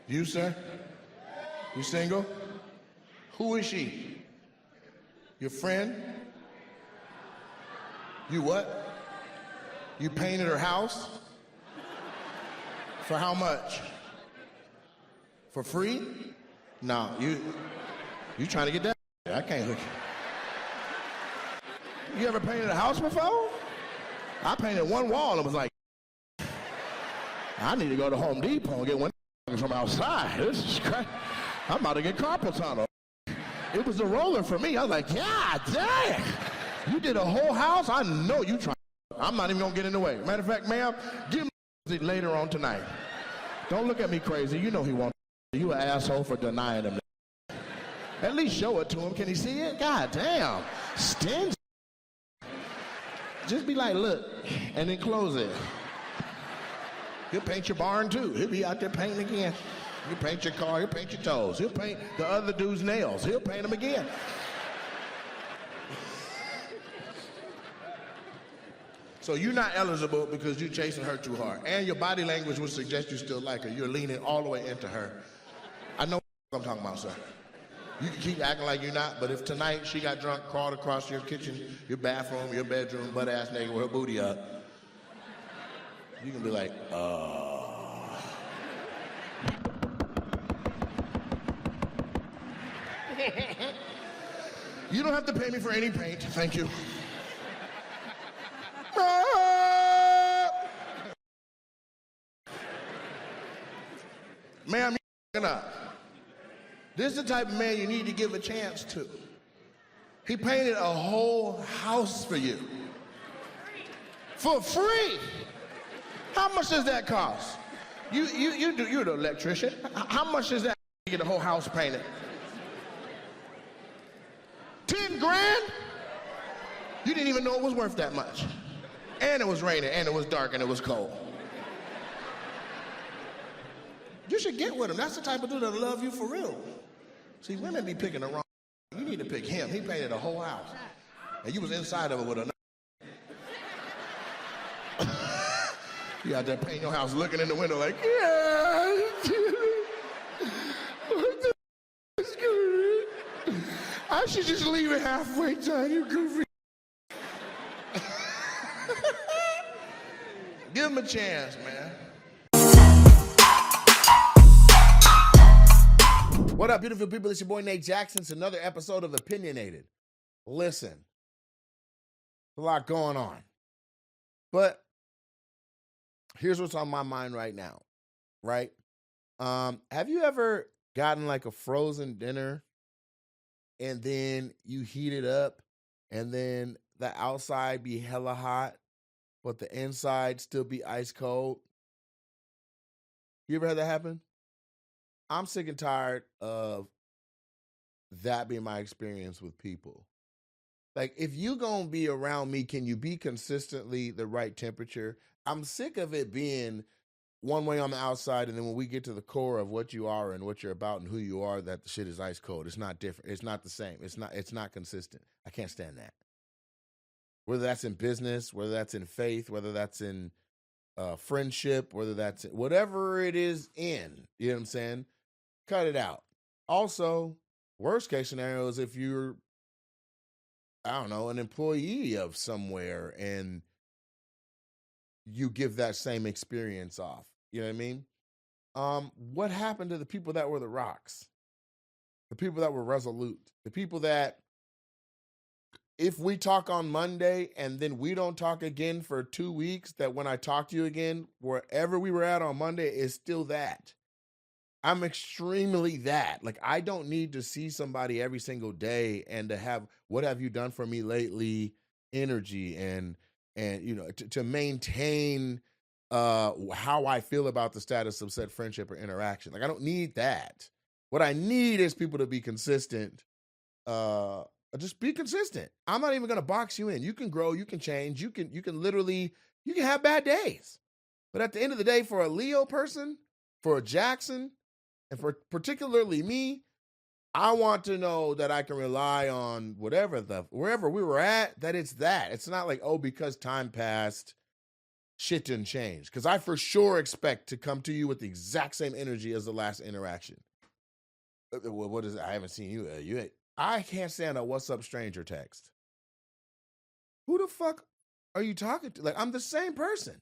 You, sir? You single? Who is she? Your friend? You what? You painted her house? For how much? For free? No, you trying to get that? I can't look. You ever painted a house before? I painted one wall and was like, I need to go to Home Depot and get one from outside. This is crazy. I'm about to get carpal tunnel. It was a roller for me. I was like, God dang. You did a whole house? I know you trying. I'm not even going to get in the way. Matter of fact, ma'am, give me later on tonight. Don't look at me crazy. You know he won't. You an asshole for denying him. At least show it to him. Can he see it? God damn. Stingy. Just be like, look, and then close it. He'll paint your barn too. He'll be out there painting again. He'll paint your car, he'll paint your toes. He'll paint the other dude's nails. He'll paint them again. So you're not eligible because you're chasing her too hard. And your body language would suggest you still like her. You're leaning all the way into her. I know what I'm talking about, sir. You can keep acting like you're not, but if tonight she got drunk, crawled across your kitchen, your bathroom, your bedroom, butt-ass naked with her booty up, you can be like, You don't have to pay me for any paint, thank you. Ma'am, you're up. This is the type of man you need to give a chance to. He painted a whole house for you. For free. How much does that cost? You're the electrician. How much does that to get a whole house painted? 10 grand? You didn't even know it was worth that much. And it was raining, and it was dark, and it was cold. You should get with him. That's the type of dude that'll love you for real. See, women be picking the wrong. You need to pick him. He painted a whole house. And you was inside of it with a You out there painting your house, looking in the window like, yeah. I should just leave it halfway done, you goofy. Give him a chance, man. What up, beautiful people? It's your boy Nate Jackson. It's another episode of Opinionated. Listen, a lot going on. But here's what's on my mind right now, right? Have you ever gotten like a frozen dinner and then you heat it up and then the outside be hella hot, but the inside still be ice cold? You ever had that happen? I'm sick and tired of that being my experience with people. Like, if you gonna be around me, can you be consistently the right temperature? I'm sick of it being one way on the outside, and then when we get to the core of what you are and what you're about and who you are, that the shit is ice cold. It's not different. It's not the same. It's not consistent. I can't stand that. Whether that's in business, whether that's in faith, whether that's in friendship, whether that's whatever it is in, you know what I'm saying? Cut it out. Also, worst case scenario is if you're, I don't know, an employee of somewhere and you give that same experience off. You know what I mean? What happened to the people that were the rocks? The people that were resolute? The people that, if we talk on Monday and then we don't talk again for 2 weeks, that when I talk to you again, wherever we were at on Monday is still that. I'm extremely that. Like, I don't need to see somebody every single day and to have, what have you done for me lately, energy and you know, to maintain how I feel about the status of said friendship or interaction. Like, I don't need that. What I need is people to be consistent. Just be consistent. I'm not even going to box you in. You can grow, you can change, you can literally, you can have bad days. But at the end of the day, for a Leo person, for a Jackson, and for particularly me, I want to know that I can rely on wherever we were at, that it's that. It's not like, oh, because time passed, shit didn't change. Because I for sure expect to come to you with the exact same energy as the last interaction. Well, what is it? I haven't seen you. I can't stand a "What's up, stranger" text. Who the fuck are you talking to? Like, I'm the same person,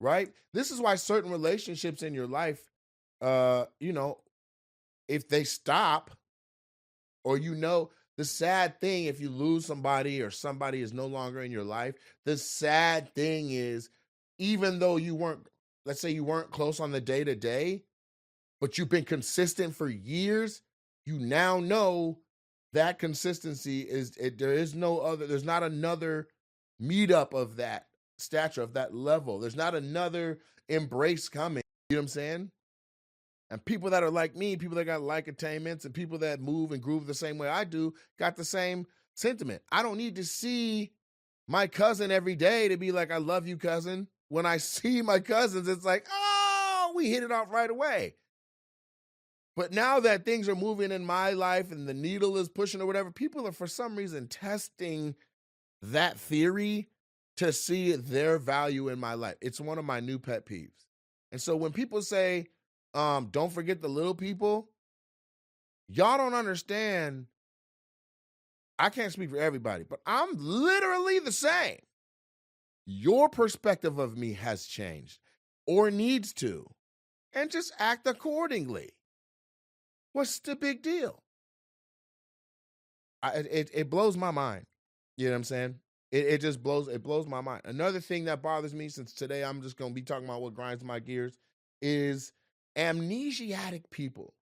right? This is why certain relationships in your life, you know, if they stop, or the sad thing, if you lose somebody or somebody is no longer in your life, the sad thing is, even though let's say you weren't close on the day to day, but you've been consistent for years, you now know that consistency there's not another meetup of that stature, of that level. There's not another embrace coming. You know what I'm saying? And people that are like me, people that got like attainments, and people that move and groove the same way I do, got the same sentiment. I don't need to see my cousin every day to be like, "I love you, cousin." When I see my cousins, it's like, "Oh, we hit it off right away." But now that things are moving in my life and the needle is pushing or whatever, people are for some reason testing that theory to see their value in my life. It's one of my new pet peeves. And so when people say, don't forget the little people, y'all don't understand. I can't speak for everybody, but I'm literally the same. Your perspective of me has changed or needs to, and just act accordingly. What's the big deal? It blows my mind. You know what I'm saying? It just blows my mind. Another thing that bothers me, since today I'm just going to be talking about what grinds my gears, is amnesiac people.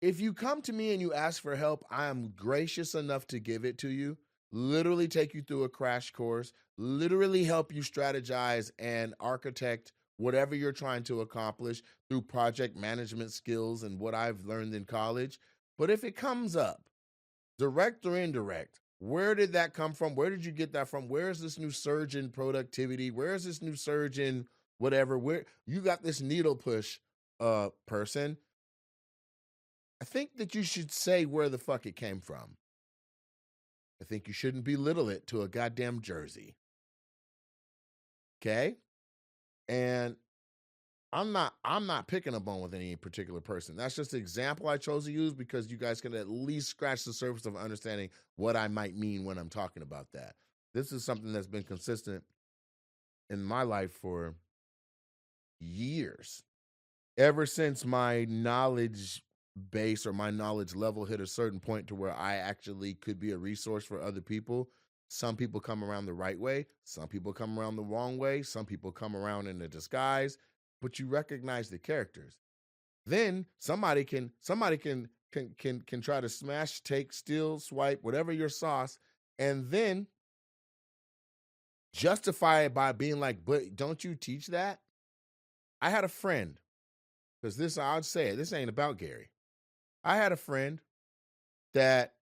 If you come to me and you ask for help, I am gracious enough to give it to you, literally take you through a crash course, literally help you strategize and architect whatever you're trying to accomplish through project management skills and what I've learned in college. But if it comes up, direct or indirect, where did that come from? Where did you get that from? Where is this new surge in productivity? Where is this new surge in whatever? Where you got this needle push person? I think that you should say where the fuck it came from. I think you shouldn't belittle it to a goddamn jersey. Okay? And I'm not picking a bone with any particular person. That's just an example I chose to use because you guys can at least scratch the surface of understanding what I might mean when I'm talking about that. This is something that's been consistent in my life for years. Ever since my knowledge base or my knowledge level hit a certain point to where I actually could be a resource for other people. Some people come around the right way, some people come around the wrong way, some people come around in a disguise, but you recognize the characters. Then somebody can try to smash, take, steal, swipe, whatever your sauce, and then justify it by being like, "But don't you teach that?" I had a friend, because I'll say it, this ain't about Gary. I had a friend that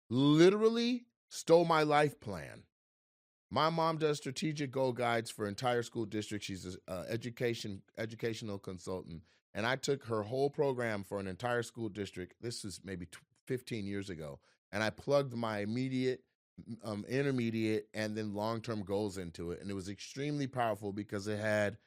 literally stole my life plan. My mom does strategic goal guides for entire school districts. She's an educational consultant. And I took her whole program for an entire school district. This was maybe 15 years ago. And I plugged my immediate, intermediate, and then long-term goals into it. And it was extremely powerful because it had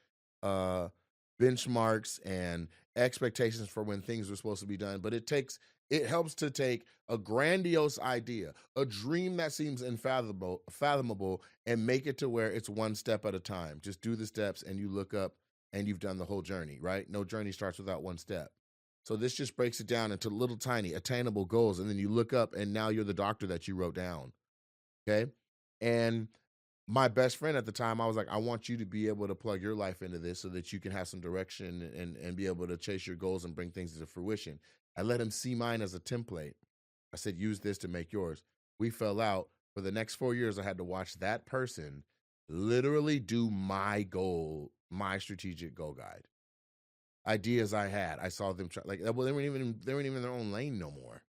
benchmarks and expectations for when things were supposed to be done. But it helps to take a grandiose idea, a dream that seems fathomable, and make it to where it's one step at a time. Just do the steps and you look up and you've done the whole journey, right? No journey starts without one step. So this just breaks it down into little tiny attainable goals. And then you look up and now you're the doctor that you wrote down. Okay. And my best friend at the time, I was like, I want you to be able to plug your life into this so that you can have some direction and be able to chase your goals and bring things to fruition. I let him see mine as a template. I said, use this to make yours. We fell out. For the next 4 years, I had to watch that person literally do my goal, my strategic goal guide. Ideas I had, I saw them try, like, well, they weren't even in their own lane no more.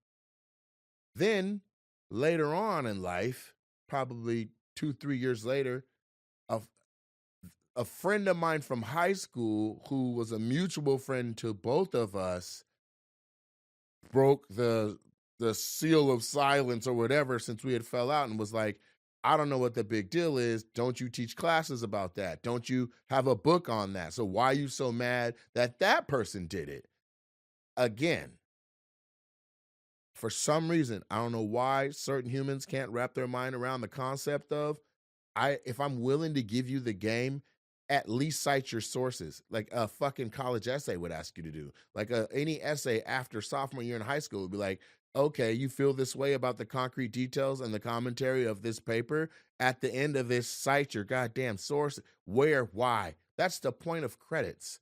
Then later on in life, probably 2-3 years later, a friend of mine from high school who was a mutual friend to both of us broke the seal of silence or whatever, since we had fell out, and was like, I don't know what the big deal is. Don't you teach classes about that? Don't you have a book on that? So why are you so mad that that person did it? Again, for some reason, I don't know why certain humans can't wrap their mind around the concept of, if I'm willing to give you the game, at least cite your sources, like a fucking college essay would ask you to do. Like any essay after sophomore year in high school would be like, okay, you feel this way about the concrete details and the commentary of this paper. At the end of this, cite your goddamn source. Where, why? That's the point of credits.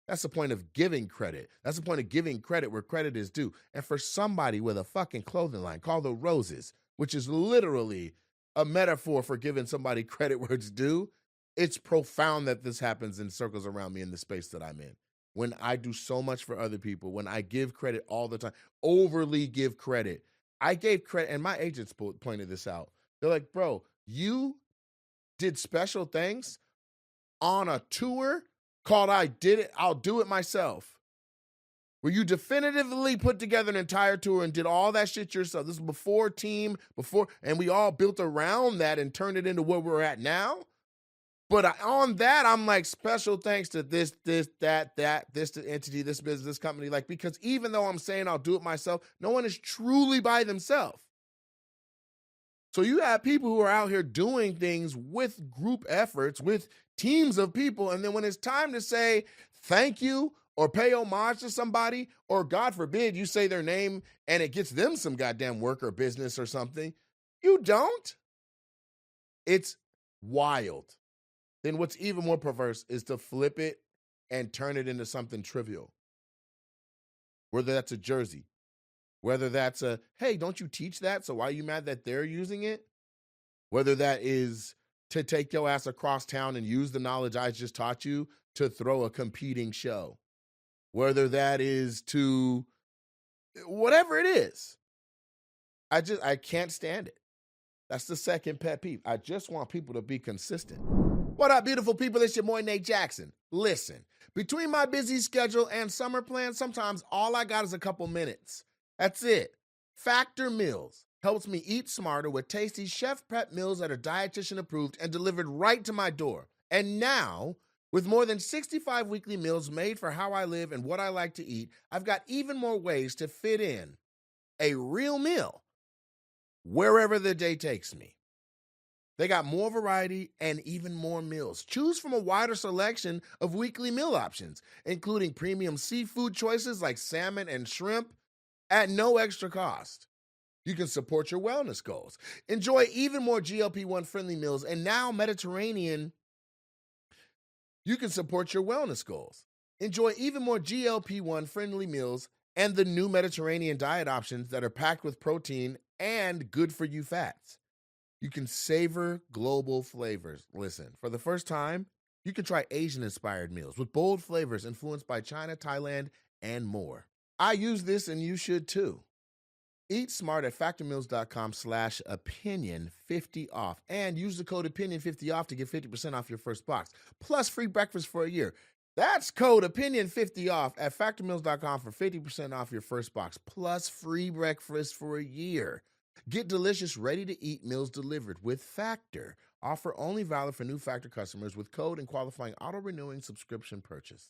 That's the point of giving credit. That's the point of giving credit where credit is due. And for somebody with a fucking clothing line called The Roses, which is literally a metaphor for giving somebody credit where it's due, it's profound that this happens in circles around me in the space that I'm in. When I do so much for other people, when I give credit all the time, overly give credit. I gave credit, and my agents pointed this out. They're like, bro, you did special things on a tour called I Did It, I'll Do It Myself, where you definitively put together an entire tour and did all that shit yourself. This is before team, and we all built around that and turned it into where we're at now. But on that, I'm like, special thanks to this entity, this business, this company. Like, because even though I'm saying I'll do it myself, no one is truly by themselves. So you have people who are out here doing things with group efforts, with teams of people. And then when it's time to say thank you or pay homage to somebody, or God forbid you say their name and it gets them some goddamn work or business or something, you don't. It's wild. Then what's even more perverse is to flip it and turn it into something trivial. Whether that's a jersey, whether that's a, hey, don't you teach that? So why are you mad that they're using it? Whether that is to take your ass across town and use the knowledge I just taught you to throw a competing show. Whether that is to whatever it is. I can't stand it. That's the second pet peeve. I just want people to be consistent. What up, beautiful people? It's your boy, Nate Jackson. Listen, between my busy schedule and summer plans, sometimes all I got is a couple minutes. That's it. Factor Meals helps me eat smarter with tasty chef-prep meals that are dietitian approved and delivered right to my door. And now, with more than 65 weekly meals made for how I live and what I like to eat, I've got even more ways to fit in a real meal wherever the day takes me. They got more variety and even more meals. Choose from a wider selection of weekly meal options, including premium seafood choices like salmon and shrimp at no extra cost. You can support your wellness goals. Enjoy even more GLP-1 friendly meals, and now Mediterranean. You can support your wellness goals. Enjoy even more GLP-1 friendly meals and the new Mediterranean diet options that are packed with protein and good for you fats. You can savor global flavors. Listen, for the first time, you can try Asian-inspired meals with bold flavors influenced by China, Thailand, and more. I use this and you should too. Eat smart at factormeals.com/opinion50 off and use the code opinion50 off to get 50% off your first box, plus free breakfast for a year. That's code opinion50 off at factormeals.com for 50% off your first box, plus free breakfast for a year. Get delicious, ready-to-eat meals delivered with Factor. Offer only valid for new Factor customers with code and qualifying auto-renewing subscription purchase.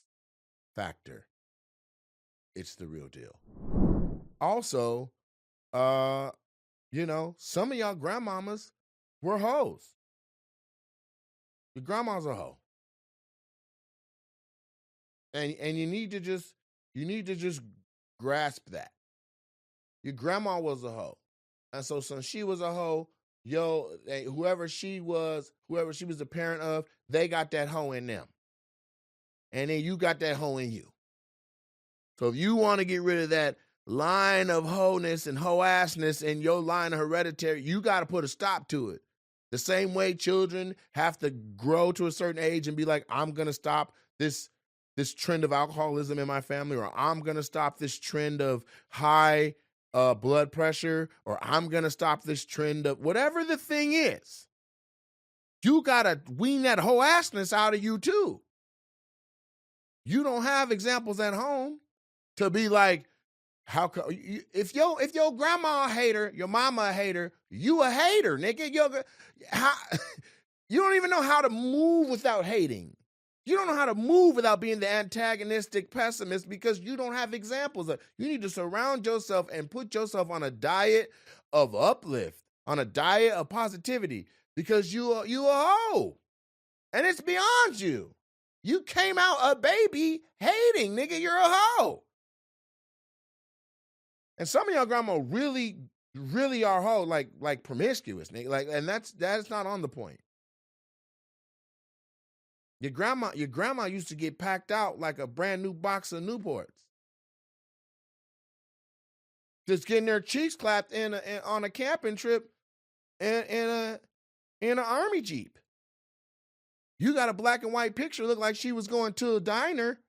Factor. It's the real deal. Also, some of y'all grandmamas were hoes. Your grandma's a hoe. And you need to just grasp that. Your grandma was a hoe. And so since she was a hoe, whoever she was the parent of, they got that hoe in them. And then you got that hoe in you. So if you want to get rid of that line of hoe-ness and hoe-assness in your line of hereditary, you got to put a stop to it. The same way children have to grow to a certain age and be like, I'm going to stop this trend of alcoholism in my family, or I'm going to stop this trend of high blood pressure, or I'm going to stop this trend of whatever the thing is. You got to wean that whole assness out of you too. You don't have examples at home to be like, How come if your grandma a hater, your mama a hater, you a hater, nigga? How, you don't even know how to move without hating. You don't know how to move without being the antagonistic pessimist because you don't have examples of. You need to surround yourself and put yourself on a diet of uplift, on a diet of positivity, because you a hoe, and it's beyond you. You came out a baby hating, nigga. You're a hoe. And some of y'all grandma really, really are hoe, like promiscuous, nigga. And that's not on the point. Your grandma used to get packed out like a brand new box of Newports. Just getting their cheeks clapped on a camping trip in an army Jeep. You got a black and white picture, look like she was going to a diner.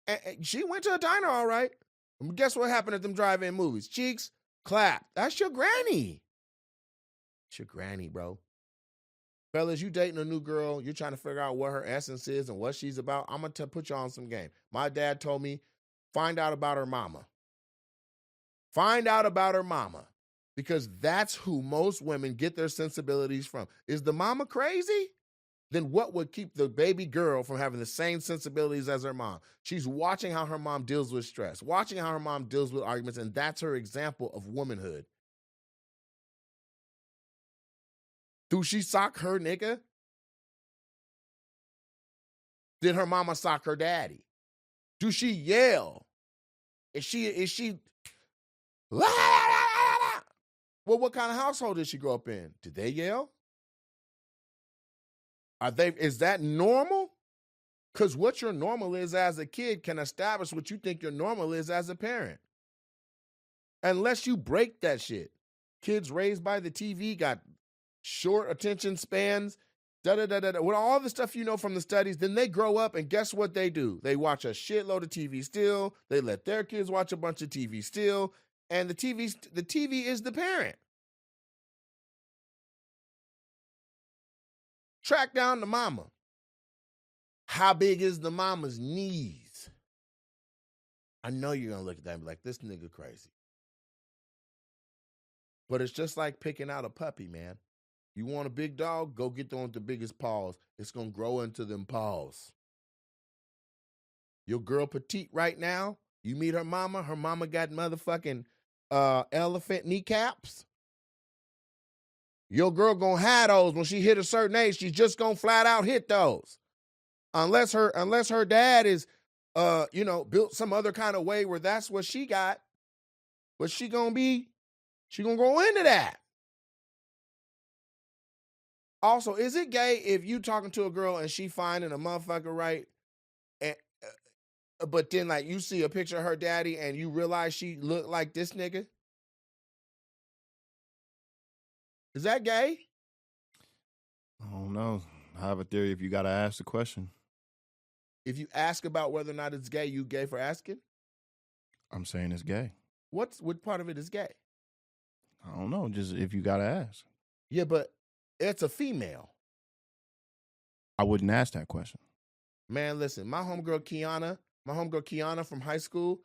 And she went to a diner, all right. Guess what happened at them drive-in movies? Cheeks clap. That's your granny. It's your granny, bro. Fellas, you dating a new girl, you're trying to figure out what her essence is and what she's about. I'm going to put you on some game. My dad told me, find out about her mama. Find out about her mama. Because that's who most women get their sensibilities from. Is the mama crazy? Then what would keep the baby girl from having the same sensibilities as her mom? She's watching how her mom deals with stress, watching how her mom deals with arguments, and that's her example of womanhood. Do she sock her nigga? Did her mama sock her daddy? Do she yell? Is she la, la, la, la, la? Well, what kind of household did she grow up in? Did they yell? Is that normal? Because what your normal is as a kid can establish what you think your normal is as a parent. Unless you break that shit. Kids raised by the TV got short attention spans, with all the stuff you know from the studies. Then they grow up and guess what they do? They watch a shitload of TV still. They let their kids watch a bunch of TV still. And the TV is the parent. Track down the mama. How big is the mama's knees? I know you're going to look at that and be like, this nigga crazy. But it's just like picking out a puppy, man. You want a big dog? Go get the one with the biggest paws. It's going to grow into them paws. Your girl petite right now, you meet her mama got motherfucking elephant kneecaps. Your girl gonna have those when she hit a certain age. She's just gonna flat out hit those, unless her dad is, built some other kind of way where that's what she got. But she gonna grow into that. Also, is it gay if you talking to a girl and she finding a motherfucker right, and but then like you see a picture of her daddy and you realize she looked like this nigga? Is that gay? I don't know. I have a theory if you got to ask the question. If you ask about whether or not it's gay, you gay for asking? I'm saying it's gay. What part of it is gay? I don't know. Just if you got to ask. Yeah, but it's a female. I wouldn't ask that question. Man, listen, my homegirl Kiana from high school,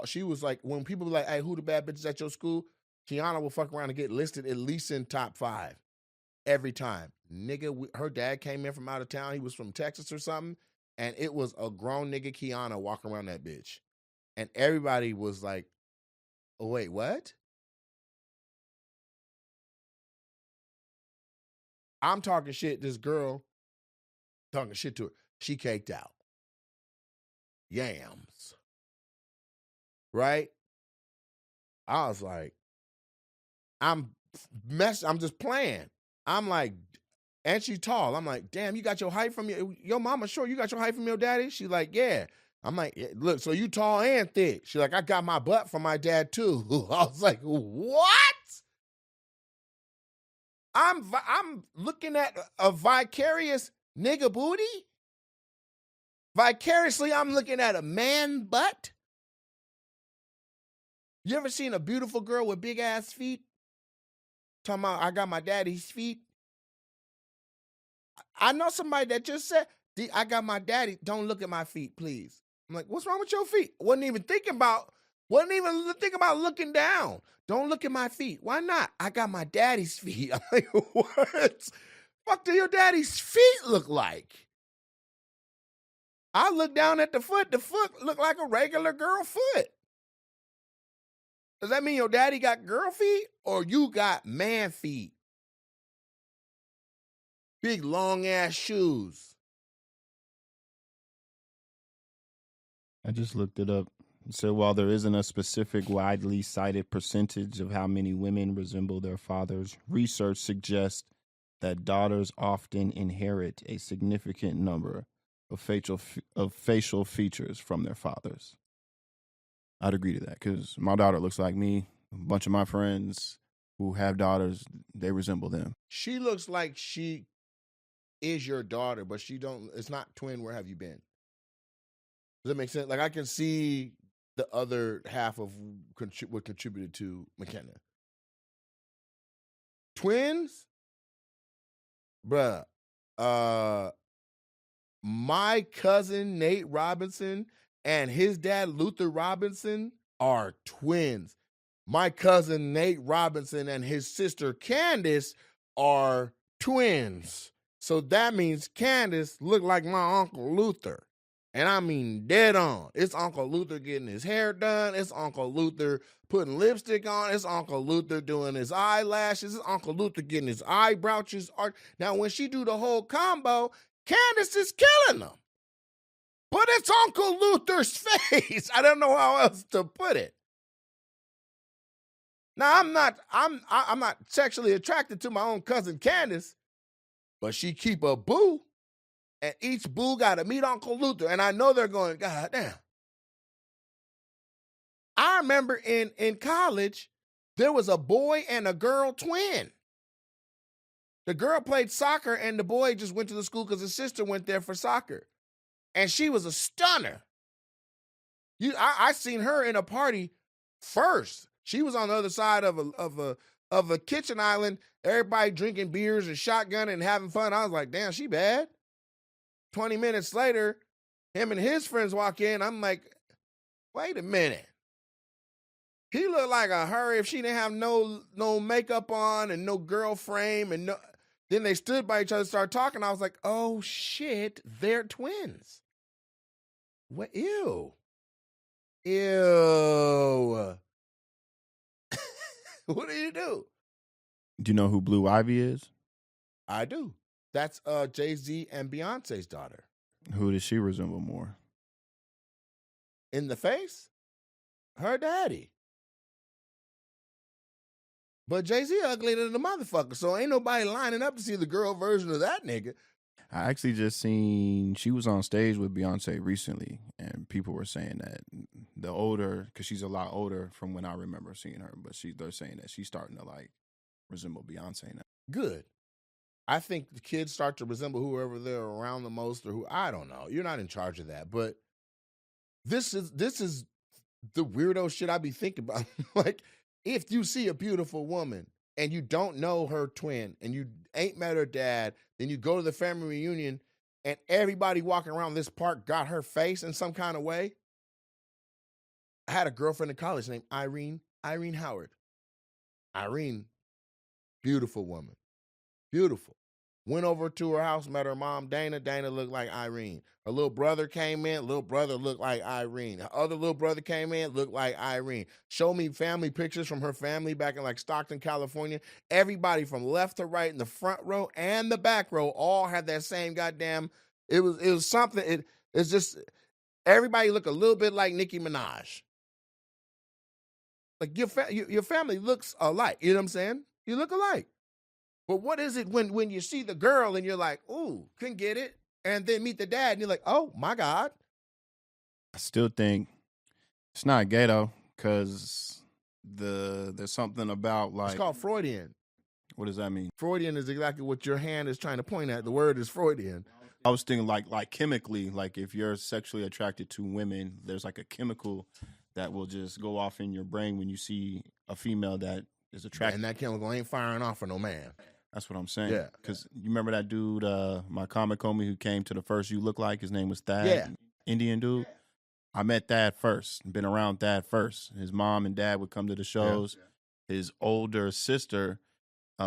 she was like, when people were like, hey, who the bad bitches at your school? Kiana will fuck around and get listed at least in top 5 every time. Nigga, her dad came in from out of town. He was from Texas or something. And it was a grown nigga Kiana walking around that bitch. And everybody was like, oh, wait, what? I'm talking shit. This girl talking shit to her. She caked out. Yams. Right? I was like, I'm just playing. I'm like, and she tall. I'm like, damn, you got your height from your mama short. You got your height from your daddy? She's like, yeah. I'm like, yeah, look, so you tall and thick. She's like, I got my butt from my dad too. I was like, what? I'm looking at a vicarious nigga booty? Vicariously, I'm looking at a man butt? You ever seen a beautiful girl with big ass feet? Talking about, I got my daddy's feet. I know somebody that just said, I got my daddy, don't look at my feet, please. I'm like, what's wrong with your feet? Wasn't even thinking about Wasn't even think about looking down. Don't look at my feet. Why not? I got my daddy's feet. I'm like, what? Fuck do your daddy's feet look like? I look down at the foot. The foot look like a regular girl foot. Does that mean your daddy got girl feet or you got man feet? Big long ass shoes. I just looked it up. It said while there isn't a specific widely cited percentage of how many women resemble their fathers, research suggests that daughters often inherit a significant number of facial features from their fathers. I'd agree to that because my daughter looks like me. A bunch of my friends who have daughters, they resemble them. She looks like she is your daughter, but she don't. It's not twin. Where have you been? Does that make sense? Like I can see the other half of what contributed to McKenna. Twins, bruh. My cousin Nate Robinson and his dad Luther Robinson are twins. My cousin Nate Robinson and his sister Candace are twins. So that means Candace looked like my Uncle Luther. And I mean dead on. It's Uncle Luther getting his hair done. It's Uncle Luther putting lipstick on. It's Uncle Luther doing his eyelashes. It's Uncle Luther getting his eyebrows. Now, when she do the whole combo, Candace is killing them. But it's Uncle Luther's face. I don't know how else to put it. Now, I'm not sexually attracted to my own cousin Candace, but she keep a boo. And each boo got to meet Uncle Luther. And I know they're going, God damn. I remember in college, there was a boy and a girl twin. The girl played soccer and the boy just went to the school because his sister went there for soccer. And she was a stunner. I seen her in a party first. She was on the other side of a kitchen island, everybody drinking beers and shotgunning and having fun. I was like, damn, she bad. 20 minutes later, him and his friends walk in. I'm like, wait a minute. He looked like a hurry if she didn't have no makeup on and no girl frame. And no. Then they stood by each other, started talking. I was like, oh, shit, they're twins. What? Ew. Ew. What do you do? Do you know who Blue Ivy is? I do. That's Jay-Z and Beyonce's daughter. Who does she resemble more? In the face? Her daddy. But Jay-Z ugly than the motherfucker, so ain't nobody lining up to see the girl version of that nigga. I actually just seen, she was on stage with Beyonce recently, and people were saying that the older, because she's a lot older from when I remember seeing her, but they're saying that she's starting to like resemble Beyonce now. Good. I think the kids start to resemble whoever they're around the most or who, I don't know. You're not in charge of that, but this is the weirdo shit I be thinking about. Like, if you see a beautiful woman and you don't know her twin and you ain't met her dad, then you go to the family reunion and everybody walking around this park got her face in some kind of way. I had a girlfriend in college named Irene Howard. Irene, beautiful woman. Beautiful. Went over to her house, met her mom, Dana. Dana looked like Irene. Her little brother came in. Little brother looked like Irene. Her other little brother came in, looked like Irene. Showed me family pictures from her family back in like Stockton, California. Everybody from left to right in the front row and the back row all had that same goddamn. It was something. It's just everybody looked a little bit like Nicki Minaj. Like your family looks alike. You know what I'm saying? You look alike. But what is it when you see the girl and you're like, ooh, couldn't get it, and then meet the dad and you're like, oh my God. I still think it's not gay though, because there's something about like, it's called Freudian. What does that mean? Freudian is exactly what your hand is trying to point at. The word is Freudian. I was thinking like chemically, like if you're sexually attracted to women, there's like a chemical that will just go off in your brain when you see a female that is attracted. And that chemical ain't firing off for no man. That's what I'm saying. Yeah. Because you remember that dude, my comic homie who came to the first You Look Like? His name was Thad. Yeah. Indian dude. I met Dad first. Been around Dad first. His mom and dad would come to the shows. His older sister,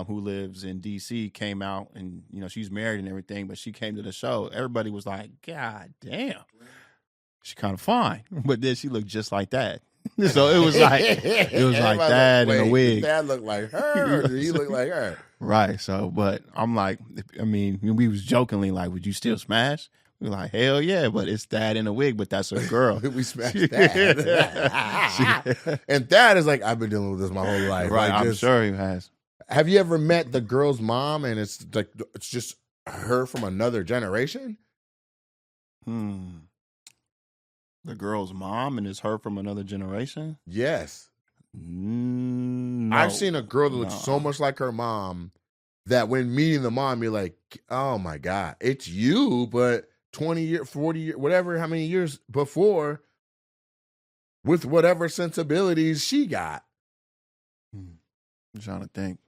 who lives in DC, came out, and she's married and everything, but she came to the show. Everybody was like, "God damn, she's kind of fine," but then she looked just like Dad. So it was like Dad in a wig. Did Dad look like her, or did he look like her? Right. So, but I'm like, I mean, we was jokingly like, "Would you still smash?" We were like, "Hell yeah!" But it's Dad in a wig, but that's her girl. We smashed Dad. And Dad is like, "I've been dealing with this my whole life." Right. Like, I'm sure he has. Have you ever met the girl's mom, and it's like it's just her from another generation? The girl's mom, and it's her from another generation? Yes. No. I've seen a girl that looks so much like her mom that when meeting the mom, you're like, oh my God, it's you, but 20 years, 40 years, whatever, how many years before, with whatever sensibilities she got. I'm trying to think.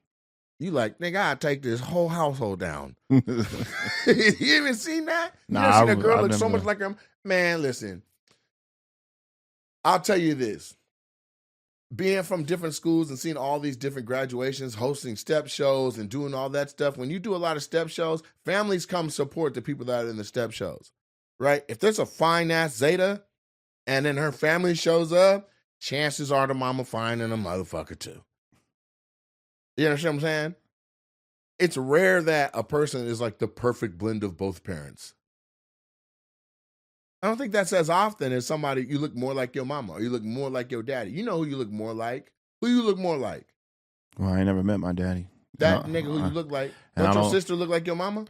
You like, nigga, I'll take this whole household down. You even seen that? You never seen a girl look so much like her? Man, listen. I'll tell you this. Being from different schools and seeing all these different graduations, hosting step shows and doing all that stuff, when you do a lot of step shows, families come support the people that are in the step shows, right? If there's a fine-ass Zeta and then her family shows up, chances are the mama fine and a motherfucker too. You understand what I'm saying? It's rare that a person is like the perfect blend of both parents. I don't think that's as often as somebody, you look more like your mama or you look more like your daddy. You know who you look more like? Who you look more like? Well, I ain't never met my daddy. That nigga who you look like. Don't your sister look like your mama?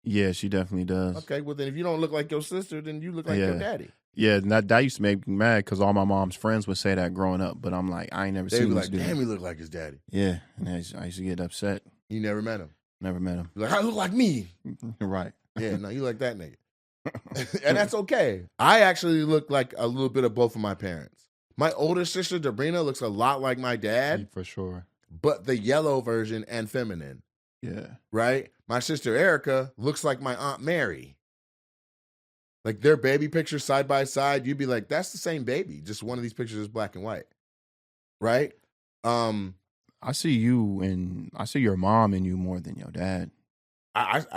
Yeah, she definitely does. Okay, well then if you don't look like your sister, then you look like your daddy. Yeah, that used to make me mad because all my mom's friends would say that growing up, but I'm like, I ain't never seen this dude. Damn, he look like his daddy. Yeah, and I used to get upset. You never met him? Never met him. You're like, I look like me. Right. Yeah, no, you like that nigga. And that's okay. I actually look like a little bit of both of my parents. My older sister, Dabrina, looks a lot like my dad. For sure. But the yellow version and feminine. Yeah. Right? My sister, Erica, looks like my Aunt Mary. Like their baby pictures side by side, you'd be like, that's the same baby. Just one of these pictures is black and white. Right? I see you and I see your mom in you more than your dad.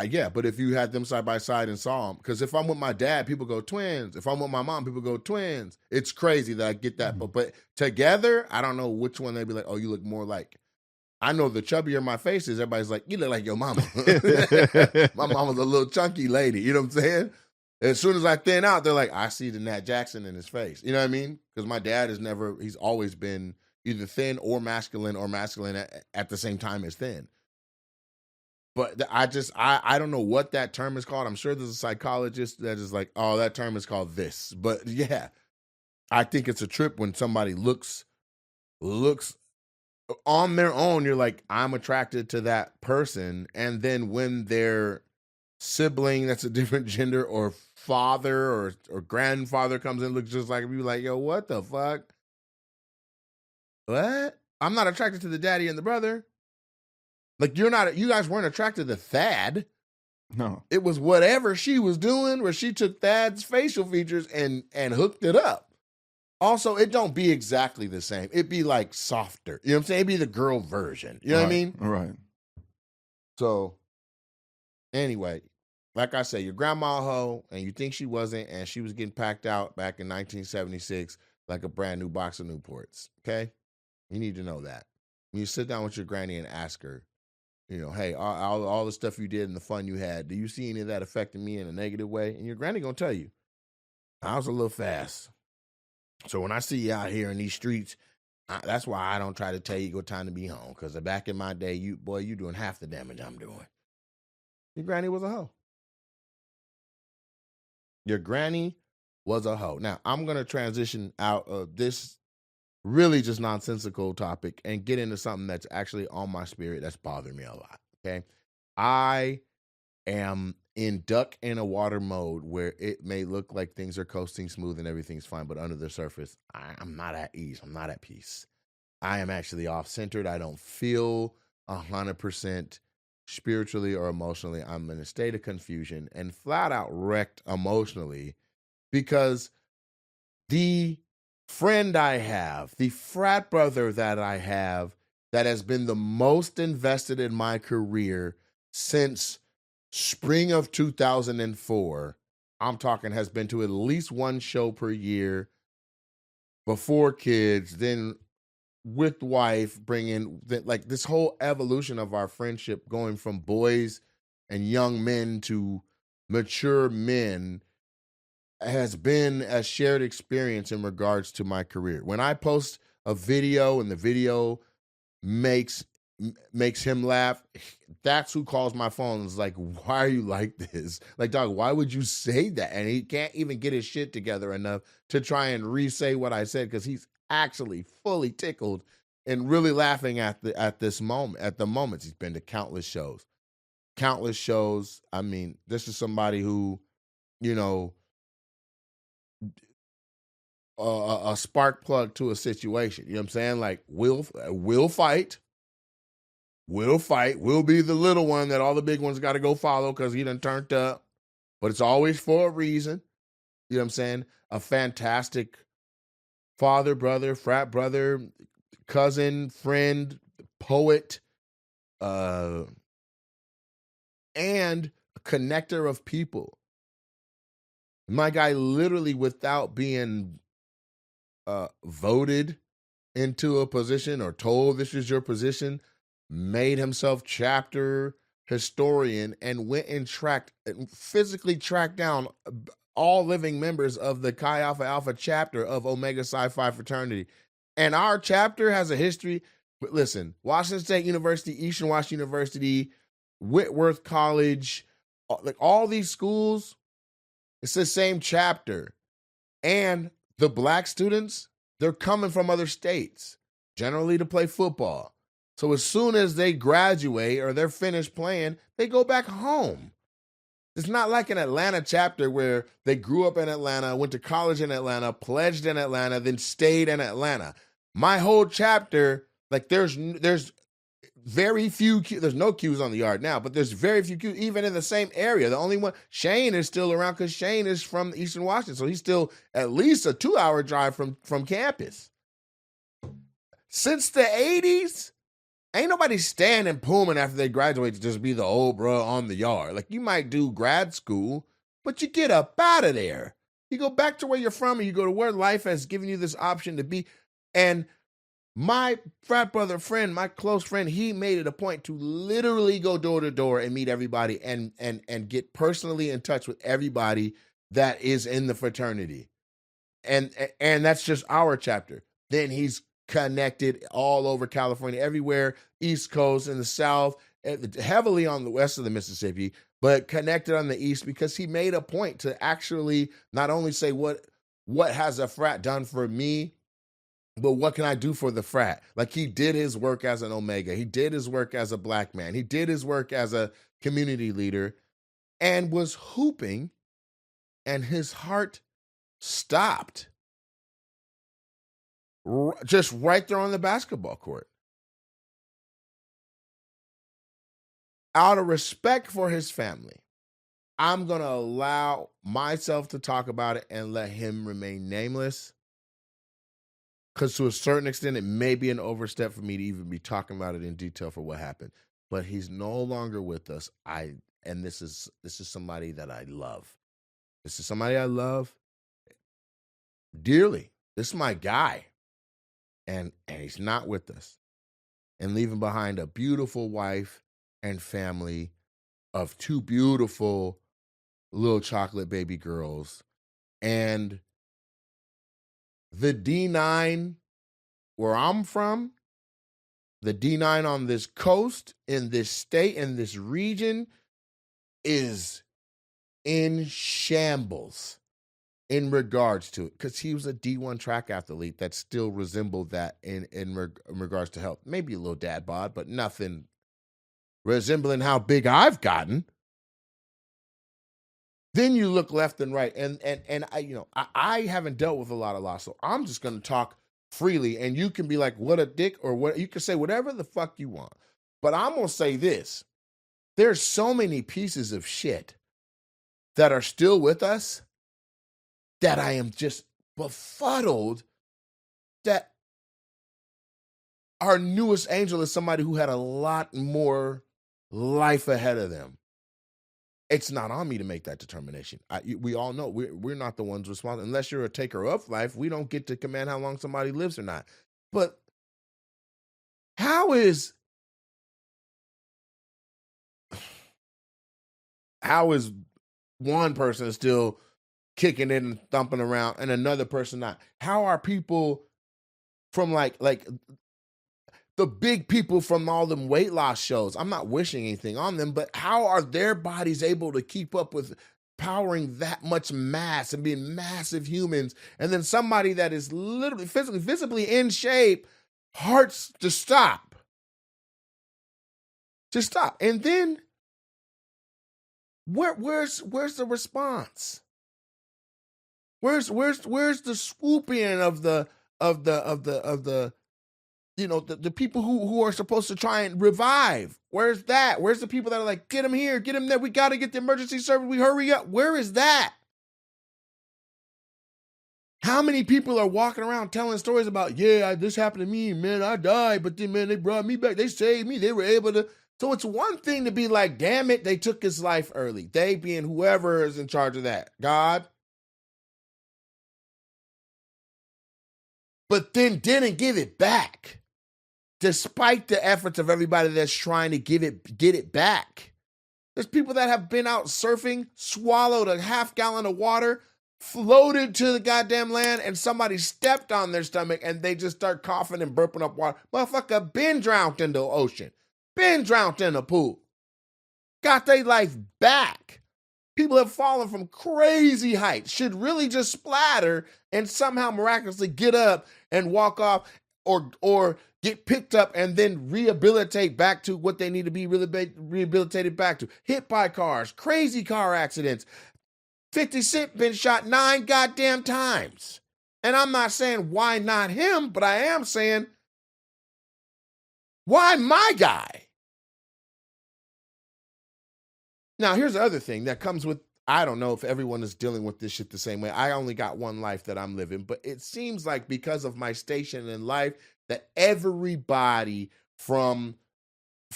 Yeah, but if you had them side by side and saw them, because if I'm with my dad, people go twins. If I'm with my mom, people go twins. It's crazy that I get that. Mm-hmm. But together, I don't know which one they'd be like, oh, you look more like. I know the chubbier my face is, everybody's like, you look like your mama. My mama's a little chunky lady. You know what I'm saying? As soon as I thin out, they're like, I see the Nat Jackson in his face. You know what I mean? Because my dad he's always been either thin or masculine at the same time as thin. But I don't know what that term is called. I'm sure there's a psychologist that is like, oh, that term is called this. But yeah, I think it's a trip when somebody looks on their own. You're like, I'm attracted to that person. And then when their sibling that's a different gender or father or grandfather comes in, looks just like you, like, yo, what the fuck? What? I'm not attracted to the daddy and the brother. Like you guys weren't attracted to Thad. No. It was whatever she was doing where she took Thad's facial features and hooked it up. Also, it don't be exactly the same. It be like softer. You know what I'm saying? It'd be the girl version. You know what I mean? Right. So anyway, like I say, your grandma a hoe and you think she wasn't, and she was getting packed out back in 1976 like a brand new box of Newports. Okay? You need to know that. When you sit down with your granny and ask her, you know, hey, all the stuff you did and the fun you had, do you see any of that affecting me in a negative way? And your granny gonna tell you, I was a little fast. So when I see you out here in these streets, that's why I don't try to tell you what time to be home. Because back in my day, you doing half the damage I'm doing. Your granny was a hoe. Your granny was a hoe. Now, I'm going to transition out of this really just nonsensical topic and get into something that's actually on my spirit that's bothering me a lot, okay? I am in duck in a water mode where it may look like things are coasting smooth and everything's fine, but under the surface, I'm not at ease. I'm not at peace. I am actually off-centered. I don't feel 100% spiritually or emotionally. I'm in a state of confusion and flat out wrecked emotionally because the friend I have, the frat brother that I have that has been the most invested in my career since spring of 2004, I'm talking has been to at least one show per year before kids, then with wife, bringing like this whole evolution of our friendship going from boys and young men to mature men has been a shared experience in regards to my career. When I post a video and the video makes him laugh, that's who calls my phone and is like, why are you like this? Like, dog, why would you say that? And he can't even get his shit together enough to try and re-say what I said, because he's actually fully tickled and really laughing at the moments. He's been to countless shows. I mean, this is somebody who, you know, a spark plug to a situation. You know what I'm saying? Like, we'll fight. We'll be the little one that all the big ones got to go follow because he done turned up. But it's always for a reason. You know what I'm saying? A fantastic father, brother, frat brother, cousin, friend, poet, and a connector of people. My guy, literally, without being voted into a position or told this is your position, made himself chapter historian and went and physically tracked down all living members of the Chi Alpha Alpha chapter of Omega Psi Phi fraternity. And our chapter has a history. But listen, Washington State University, Eastern Washington University, Whitworth College, like all these schools, it's the same chapter. And the black students, they're coming from other states, generally to play football. So as soon as they graduate or they're finished playing, they go back home. It's not like an Atlanta chapter where they grew up in Atlanta, went to college in Atlanta, pledged in Atlanta, then stayed in Atlanta. My whole chapter, like there's very few, there's no Qs on the yard now, but there's very few Qs, even in the same area. The only one, Shane is still around because Shane is from Eastern Washington. So he's still at least a 2-hour drive from campus. Since the 80s, ain't nobody staying in Pullman after they graduate to just be the old bro on the yard. Like, you might do grad school, but you get up out of there. You go back to where you're from and you go to where life has given you this option to be. And my frat brother friend, my close friend, he made it a point to literally go door to door and meet everybody and get personally in touch with everybody that is in the fraternity. And that's just our chapter. Then he's connected all over California, everywhere, East Coast and the South, heavily on the west of the Mississippi, but connected on the East because he made a point to actually not only say what has a frat done for me, but what can I do for the frat? Like, he did his work as an Omega. He did his work as a black man. He did his work as a community leader and was hooping, and his heart stopped just right there on the basketball court. Out of respect for his family, I'm going to allow myself to talk about it and let him remain nameless. Because to a certain extent, it may be an overstep for me to even be talking about it in detail for what happened. But he's no longer with us. And this is somebody that I love. This is somebody I love dearly. This is my guy. And he's not with us. And leaving behind a beautiful wife and family of 2 beautiful little chocolate baby girls. And the D9 where I'm from, the D9 on this coast, in this state, in this region, is in shambles in regards to it, because he was a D1 track athlete that still resembled that in regards to health. Maybe a little dad bod, but nothing resembling how big I've gotten. Then you look left and right, and I haven't dealt with a lot of loss, so I'm just going to talk freely, and you can be like, what a dick, or what, you can say whatever the fuck you want. But I'm going to say this. There's so many pieces of shit that are still with us that I am just befuddled that our newest angel is somebody who had a lot more life ahead of them. It's not on me to make that determination. We all know we're not the ones responsible. Unless you're a taker of life, we don't get to command how long somebody lives or not. But how is one person still kicking it and thumping around and another person not? How are people from like the big people from all them weight loss shows? I'm not wishing anything on them, but how are their bodies able to keep up with powering that much mass and being massive humans? And then somebody that is literally visibly in shape, hearts to stop. And then where's the response? Where's the swoop in of the the people who are supposed to try and revive? Where's that? Where's the people that are like, get him here, get him there, we got to get the emergency service, we hurry up? Where is that? How many people are walking around telling stories about, yeah, this happened to me, man, I died, but then, man, they brought me back, they saved me, they were able to. So it's one thing to be like, damn it, they took his life early. They being whoever is in charge of that, God. But then didn't give it back, despite the efforts of everybody that's trying to get it back. There's people that have been out surfing, swallowed a half gallon of water, floated to the goddamn land, and somebody stepped on their stomach and they just start coughing and burping up water. Motherfucker been drowned in the ocean, been drowned in the pool, got their life back. People have fallen from crazy heights, should really just splatter and somehow miraculously get up and walk off or get picked up and then rehabilitate back to what they need to be rehabilitated back to. Hit by cars, crazy car accidents. 50 Cent been shot 9 goddamn times. And I'm not saying why not him, but I am saying why my guy? Now, here's the other thing that comes with, I don't know if everyone is dealing with this shit the same way. I only got one life that I'm living, but it seems like because of my station in life that everybody from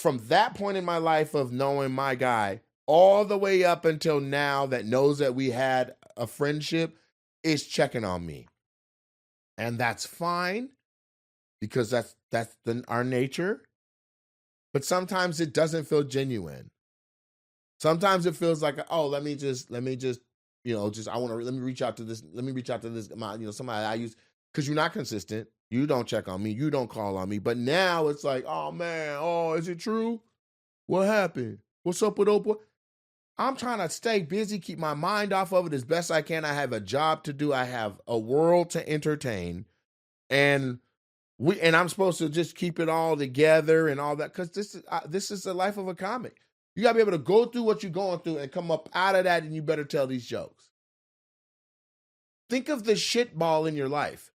that point in my life of knowing my guy all the way up until now that knows that we had a friendship is checking on me. And that's fine because that's our nature. But sometimes it doesn't feel genuine. Sometimes it feels like, oh, let me just, let me reach out to this, somebody I use, because you're not consistent. You don't check on me. You don't call on me. But now it's like, oh man, is it true? What happened? What's up with Oprah? I'm trying to stay busy, keep my mind off of it as best I can. I have a job to do. I have a world to entertain. And I'm supposed to just keep it all together and all that, because this is the life of a comic. You got to be able to go through what you're going through and come up out of that, and you better tell these jokes. Think of the shitball in your life.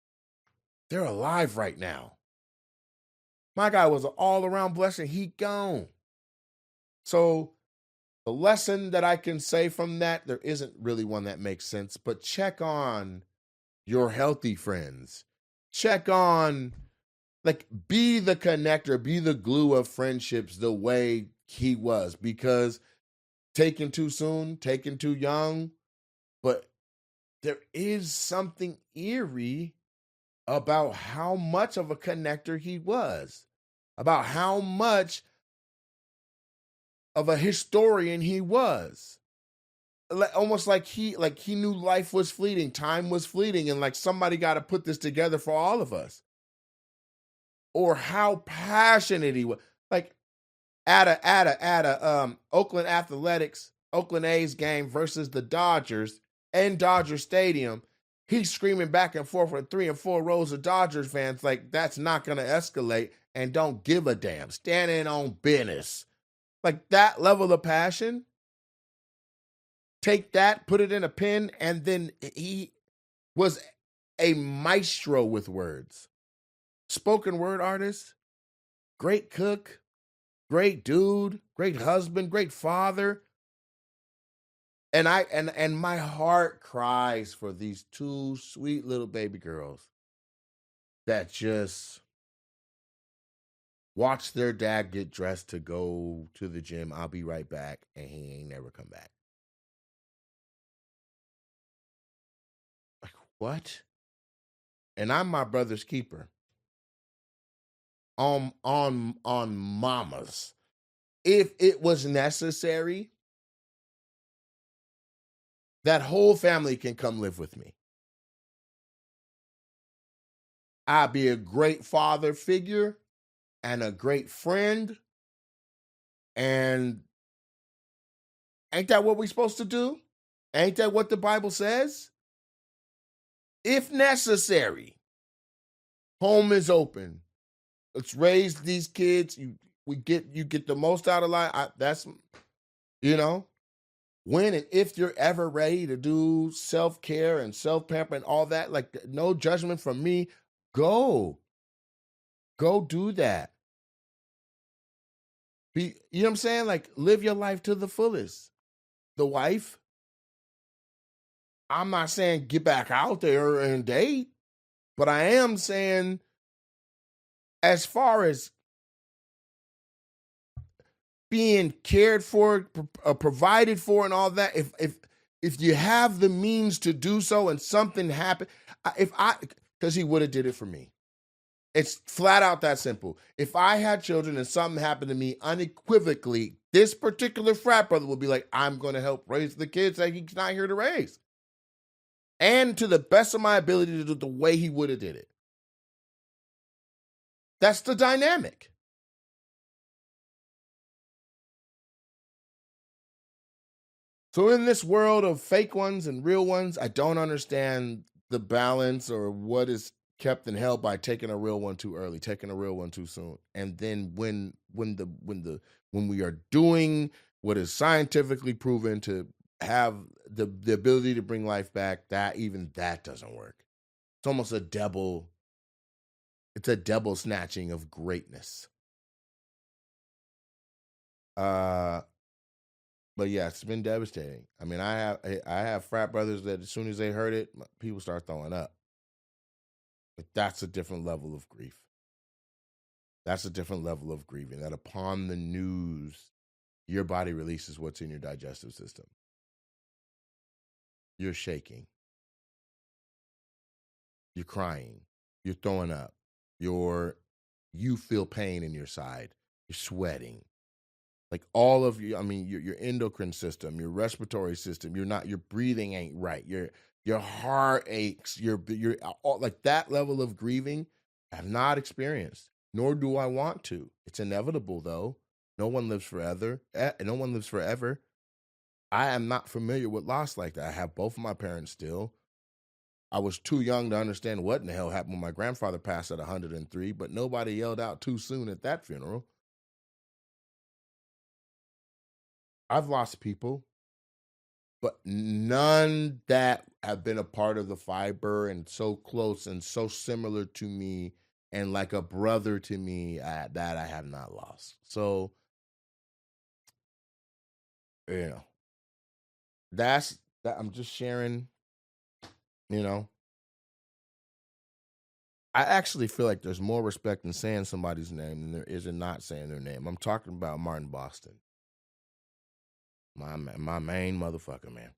They're alive right now. My guy was an all-around blessing. He gone. So the lesson that I can say from that, there isn't really one that makes sense, but check on your healthy friends. Check on, be the connector, be the glue of friendships the way he was, because taken too soon, taken too young, but there is something eerie about how much of a connector he was, about how much of a historian he was. Almost like he knew life was fleeting, time was fleeting, and like somebody got to put this together for all of us. Or how passionate he was. Like at a Oakland Athletics, Oakland A's game versus the Dodgers in Dodger Stadium, he's screaming back and forth with 3 and 4 rows of Dodgers fans like that's not going to escalate and don't give a damn. Standing on business. Like that level of passion. Take that, put it in a pen, and then he was a maestro with words. Spoken word artist, great cook, great dude, great husband, great father. And my heart cries for these two sweet little baby girls that just watch their dad get dressed to go to the gym. I'll be right back, and he ain't never come back. Like, what? And I'm my brother's keeper. On mamas. If it was necessary, that whole family can come live with me. I'd be a great father figure and a great friend. And ain't that what we're supposed to do? Ain't that what the Bible says? If necessary, home is open. Let's raise these kids. You get the most out of life. That's, when and if you're ever ready to do self-care and self-pamper and all that, like, no judgment from me, go do that. You know what I'm saying? Like, live your life to the fullest. The wife, I'm not saying get back out there and date, but I am saying, as far as being cared for, provided for, and all that, if you have the means to do so and something happened, because he would have did it for me. It's flat out that simple. If I had children and something happened to me, unequivocally, this particular frat brother would be like, I'm going to help raise the kids that he's not here to raise. And to the best of my ability to do it the way he would have did it. That's the dynamic. So in this world of fake ones and real ones, I don't understand the balance or what is kept and held by taking a real one too early, taking a real one too soon. And then when we are doing what is scientifically proven to have the ability to bring life back, that doesn't work. It's almost a double snatching of greatness. But yeah, it's been devastating. I mean, I have frat brothers that as soon as they heard it, people start throwing up. But that's a different level of grief. That's a different level of grieving. That upon the news, your body releases what's in your digestive system. You're shaking. You're crying. You're throwing up. You feel pain in your side. You're sweating. Like all of you, I mean, your endocrine system, your respiratory system, your breathing ain't right. Your heart aches. You're like that level of grieving I have not experienced, nor do I want to. It's inevitable though. No one lives forever. No one lives forever. I am not familiar with loss like that. I have both of my parents still. I was too young to understand what in the hell happened when my grandfather passed at 103, but nobody yelled out too soon at that funeral. I've lost people, but none that have been a part of the fiber and so close and so similar to me and like a brother to me that I have not lost. So, that's that. I'm just sharing, I actually feel like there's more respect in saying somebody's name than there is in not saying their name. I'm talking about Martin Boston. My main motherfucker, man.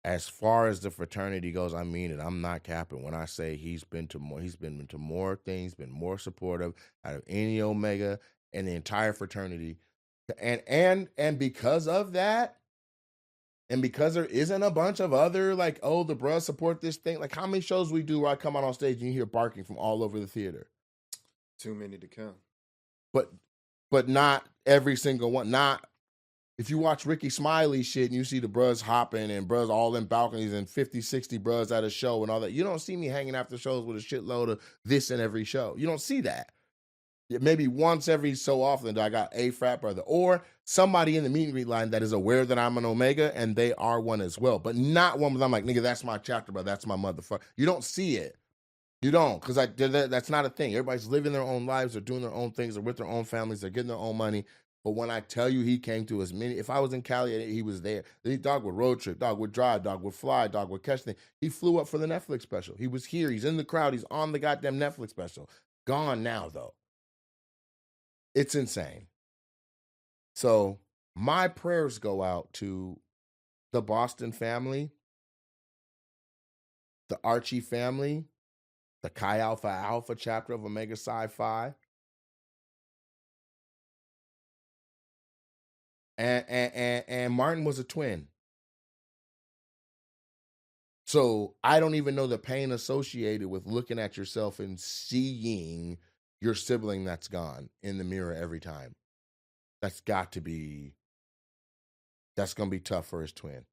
As far as the fraternity goes, I mean it. I'm not capping when I say he's been to more things, been more supportive out of any Omega and the entire fraternity. And because of that, and because there isn't a bunch of other like, oh, the bruh support this thing. Like how many shows we do where I come out on stage and you hear barking from all over the theater? Too many to count. But not every single one. Not if you watch Ricky Smiley shit and you see the bros hopping and bros all in balconies and 50, 60 bros at a show and all that. You don't see me hanging after shows with a shitload of this in every show. You don't see that. Maybe once every so often that I got a frat brother or somebody in the meet and greet line that is aware that I'm an Omega and they are one as well. But not one where I'm like, nigga, that's my chapter brother. That's my motherfucker. You don't see it. You don't, because that's not a thing. Everybody's living their own lives. They're doing their own things. They're with their own families. They're getting their own money. But when I tell you he came to as many, if I was in Cali, he was there. Dog would road trip, dog would drive, dog would fly, dog would catch things. He flew up for the Netflix special. He was here. He's in the crowd. He's on the goddamn Netflix special. Gone now, though. It's insane. So my prayers go out to the Boston family, the Archie family, the Chi Alpha Alpha chapter of Omega Psi Phi, and Martin was a twin. So I don't even know the pain associated with looking at yourself and seeing your sibling that's gone in the mirror every time. That's going to be tough for his twin.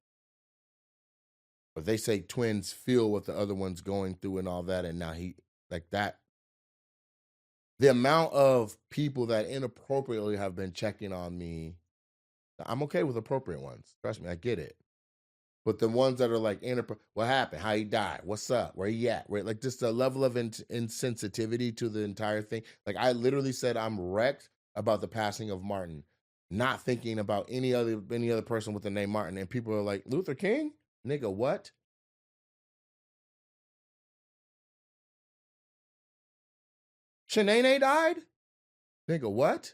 But they say twins feel what the other one's going through and all that, and now he, like that. The amount of people that inappropriately have been checking on me, I'm okay with appropriate ones. Trust me, I get it. But the ones that are like, what happened? How he died? What's up? Where he at? Right? Like just a level of insensitivity to the entire thing. Like I literally said, I'm wrecked about the passing of Martin, not thinking about any other person with the name Martin. And people are like, Luther King? Nigga, what? Shanae died? Nigga, what?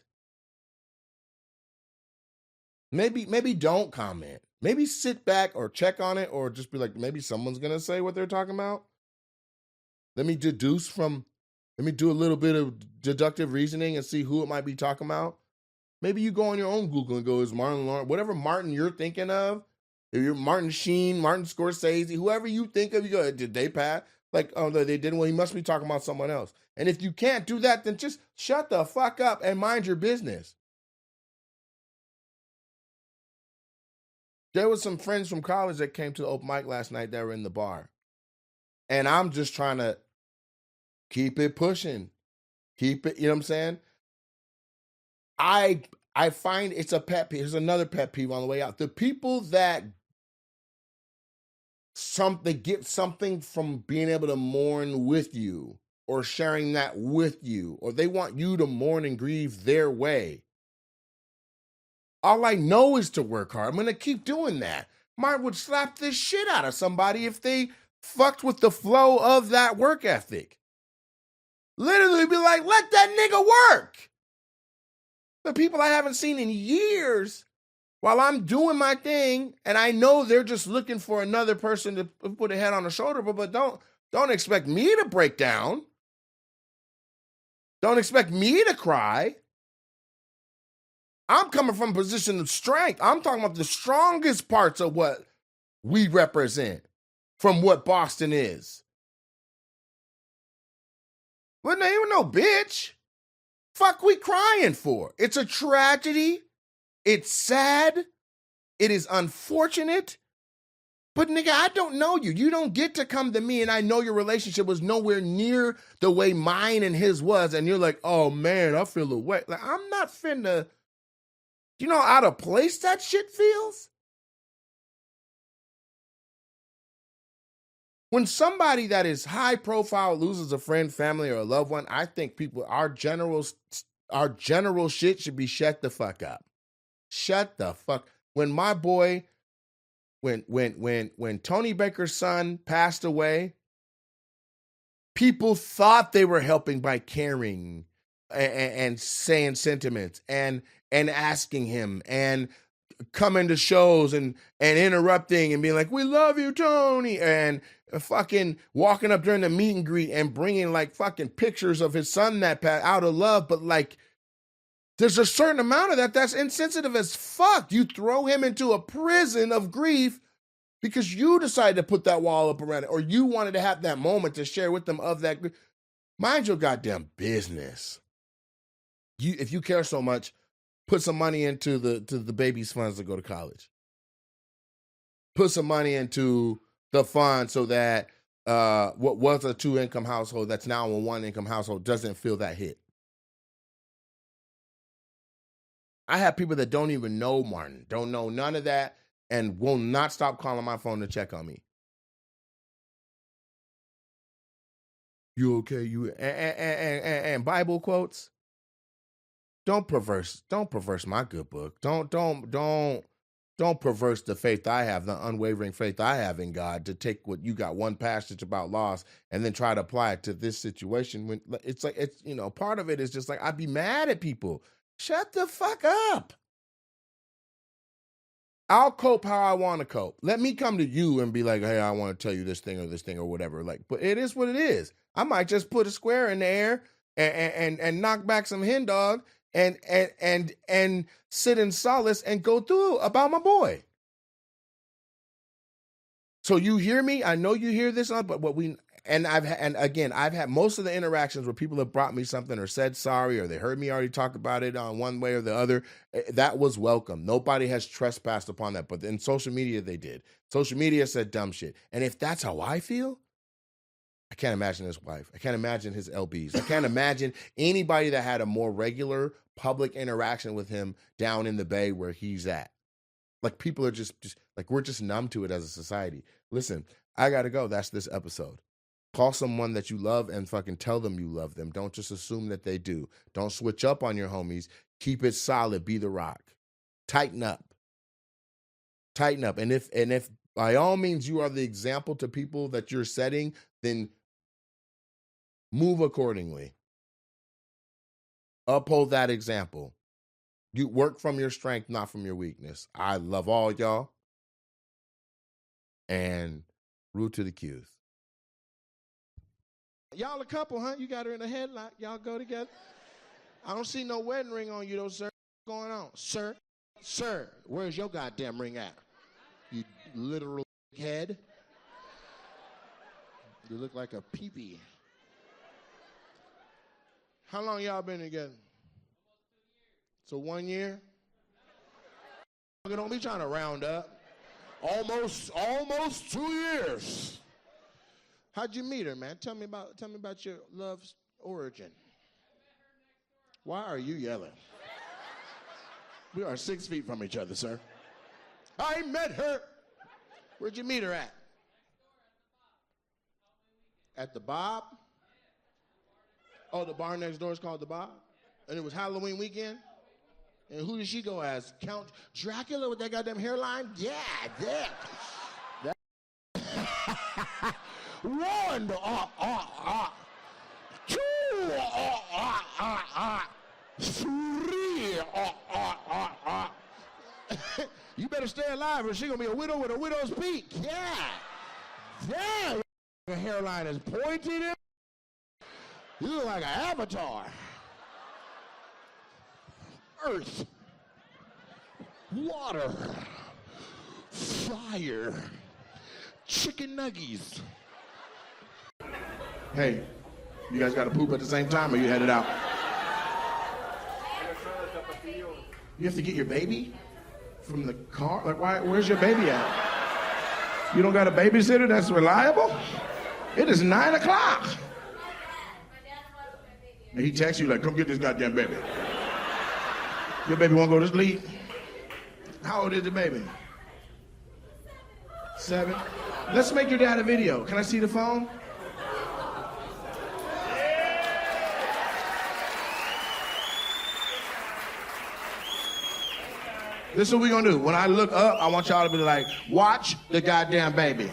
Maybe don't comment. Maybe sit back or check on it or just be like, maybe someone's going to say what they're talking about. Let me do a little bit of deductive reasoning and see who it might be talking about. Maybe you go on your own Google and go, is Martin Lawrence, whatever Martin you're thinking of, if you're Martin Sheen, Martin Scorsese, whoever you think of, you go, did they pass? Like, oh, no, they didn't. Well, he must be talking about someone else. And if you can't do that, then just shut the fuck up and mind your business. There was some friends from college that came to the open mic last night that were in the bar. And I'm just trying to keep it pushing. Keep it, you know what I'm saying? I find it's a pet peeve. Here's another pet peeve on the way out. The people that they get something from being able to mourn with you or sharing that with you, or they want you to mourn and grieve their way. All I know is to work hard. I'm going to keep doing that. Martin would slap the shit out of somebody if they fucked with the flow of that work ethic. Literally be like, let that nigga work. The people I haven't seen in years, while I'm doing my thing, and I know they're just looking for another person to put a head on the shoulder, but don't expect me to break down. Don't expect me to cry. I'm coming from a position of strength. I'm talking about the strongest parts of what we represent from what Boston is. But they ain't no bitch. Fuck we crying for? It's a tragedy. It's sad. It is unfortunate. But nigga, I don't know you. You don't get to come to me and I know your relationship was nowhere near the way mine and his was. And you're like, oh man, I feel away. Like, I'm not finna. You know how out of place that shit feels? When somebody that is high profile loses a friend, family, or a loved one, I think our general shit should be shut the fuck up. Shut the fuck. When my boy, when Tony Baker's son passed away, people thought they were helping by caring and saying sentiments and asking him and coming to shows and interrupting and being like, we love you, Tony, and fucking walking up during the meet and greet and bringing like fucking pictures of his son that passed out of love. But like, there's a certain amount of that's insensitive as fuck. You throw him into a prison of grief because you decided to put that wall up around it, or you wanted to have that moment to share with them of that grief. Mind your goddamn business. If you care so much, put some money into the baby's funds to go to college. Put some money into the fund so that what was a 2-income household that's now a 1-income household doesn't feel that hit. I have people that don't even know Martin, don't know none of that, and will not stop calling my phone to check on me. You okay? You and Bible quotes. don't perverse my good book. Don't perverse the faith I have, the unwavering faith I have in God, to take what you got, one passage about loss, and then try to apply it to this situation. When it's like, it's, you know, part of it is just like, I'd be mad at people. Shut the fuck up. I'll cope how I want to cope. Let me come to you and be like, hey, I want to tell you this thing or whatever. Like, but it is what it is. I might just put a square in the air and knock back some hen dog and sit in solace and go through about my boy. So you hear me? I know you hear this, but I've had most of the interactions where people have brought me something or said sorry, or they heard me already talk about it on one way or the other. That was welcome. Nobody has trespassed upon that, but in social media, they did. Social media said dumb shit. And if that's how I feel, I can't imagine his wife. I can't imagine his LBs. I can't imagine anybody that had a more regular public interaction with him down in the Bay where he's at. Like, people are just like, we're just numb to it as a society. Listen, I got to go. That's this episode. Call someone that you love and fucking tell them you love them. Don't just assume that they do. Don't switch up on your homies. Keep it solid. Be the rock. Tighten up. Tighten up. And if by all means you are the example to people that you're setting, then move accordingly. Uphold that example. You work from your strength, not from your weakness. I love all y'all. And root to the Q's. Y'all a couple, huh? You got her in a headlock. Y'all go together. I don't see no wedding ring on you, though, sir. What's going on? Sir, where's your goddamn ring at? You literal head. You look like a peepee. How long y'all been together? So 1 year? Don't be trying to round up. Almost 2 years. How'd you meet her, man? Tell me about your love's origin. Why are you yelling? We are 6 feet from each other, sir. I met her. Where'd you meet her at? At the Bob? Oh, the bar next door is called the Bob? And it was Halloween weekend? And who did she go as? Count Dracula with that goddamn hairline? Yeah. One, two, three, You better stay alive or she gonna be a widow with a widow's peak. Yeah. Damn, your hairline is pointed. You look like an avatar. Earth, water, fire, chicken nuggies. Hey, you guys got to poop at the same time or you headed out? You have to get your baby from the car? Like, why? Where's your baby at? You don't got a babysitter that's reliable? It is 9 o'clock. And he texts you like, come get this goddamn baby. Your baby won't go to sleep? How old is the baby? 7? Let's make your dad a video. Can I see the phone? This is what we're gonna do. When I look up, I want y'all to be like, watch the goddamn baby.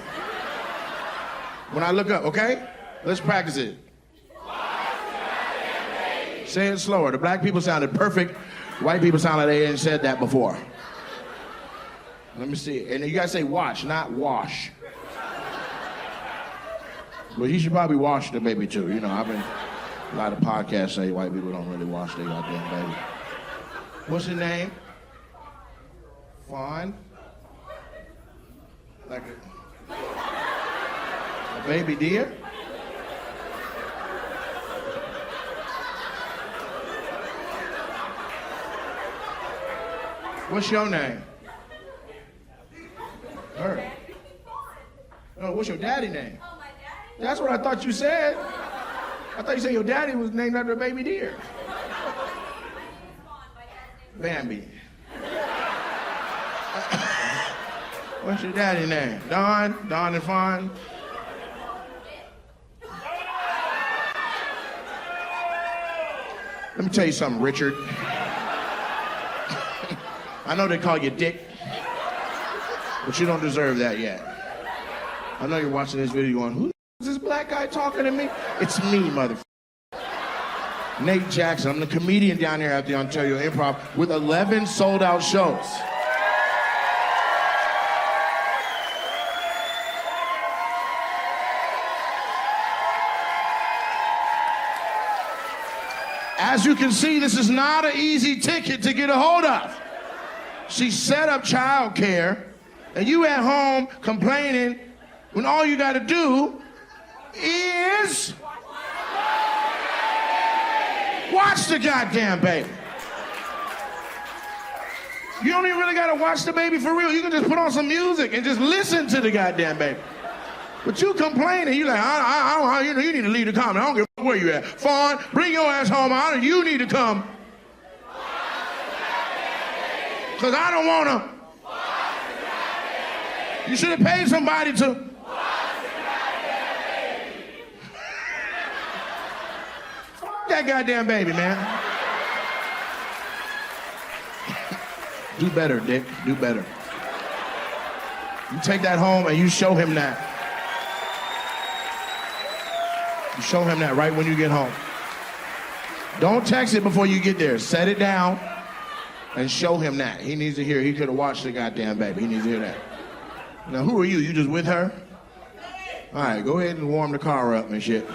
When I look up, okay? Let's practice it. Say it slower. The black people sounded perfect. White people sound like they ain't said that before. Let me see. And you gotta say watch, not wash. Well, he should probably wash the baby too. You know, a lot of podcasts say white people don't really wash their goddamn baby. What's his name? Fawn? Like a baby deer? What's your name? Her. No, what's your daddy name? Oh, my daddy? That's what I thought you said. I thought you said your daddy was named after a baby deer. Bambi. What's your daddy name? Don? Don and Fawn? Let me tell you something, Richard. I know they call you Dick, but you don't deserve that yet. I know you're watching this video going, who is this black guy talking to me? It's me, motherfucker. Nate Jackson. I'm the comedian down here at the Ontario Improv with 11 sold-out shows. As you can see, this is not an easy ticket to get a hold of. She set up childcare, and you at home complaining when all you got to do is watch the goddamn baby. You don't even really got to watch the baby for real. You can just put on some music and just listen to the goddamn baby. But you complaining, you like, you need to leave the comment. I don't give a fuck where you at. Fawn, bring your ass home out, and you need to come. Because I don't want to. You should have paid somebody to. That goddamn baby, man. Do better, Dick. Do better. You take that home and you show him that. You show him that right when you get home. Don't text it before you get there. Set it down and show him that. He needs to hear. He could have watched the goddamn baby. He needs to hear that. Now, who are you? You just with her? All right, go ahead and warm the car up and shit.